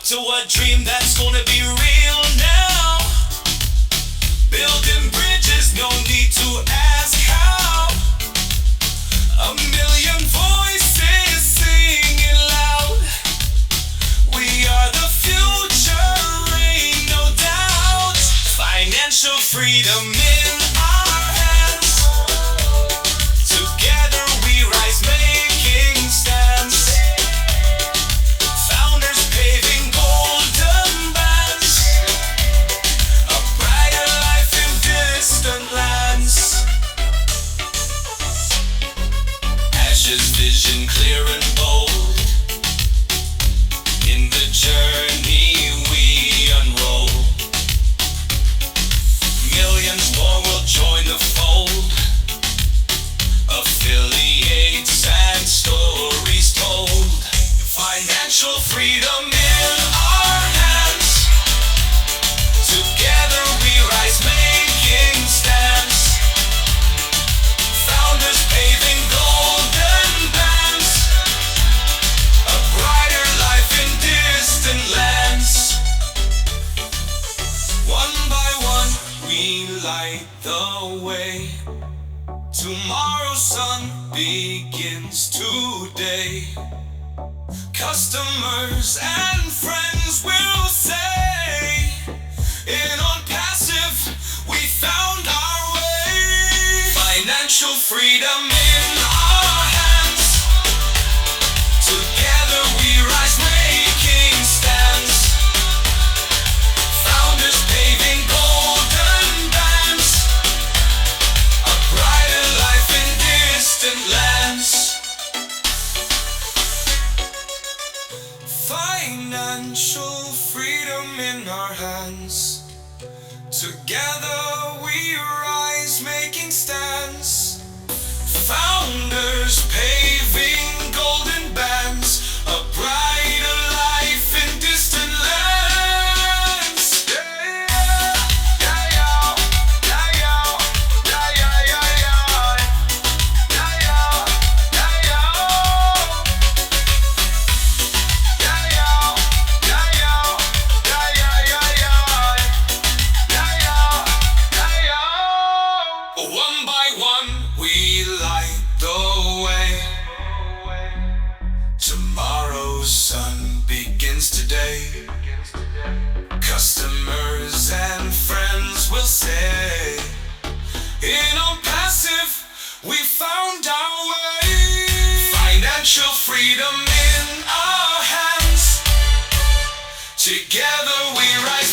to a dream that's gonna be real now. Building bridges, no need to ask how. A million voices singing loud. We are the future, ain't no doubt. Financial freedom in our hands. Together we rise, making stands. Founders paving golden bands. A brighter life in distant lands. Ashes vision clear and bold. In the journey we unroll. Millions more will join the fold. Affiliates and stories told. Financial freedom in our hands. Together we rise, making stands. Founders paving golden bands. A brighter life in distant lands. One by one we light the way. Tomorrow's sun begins today. Customers and friends will say, in Onpassive we found our way. Financial freedom in our hands. Together we rise, making stands. Founders paving golden bands. A brighter life in distant lands. Financial freedom in our hands. Together we rise, making stands. Founders paving golden bands. A brighter life in distant lands. Yeah, yeah, yeah, yeah, yeah, yeah, yeah, yeah, yeah, yeah, yeah, yeah. One by one we light the way. Tomorrow's sun begins today. Customers and friends will say, in Onpassive we found our way. Financial freedom in our hands. Together we rise,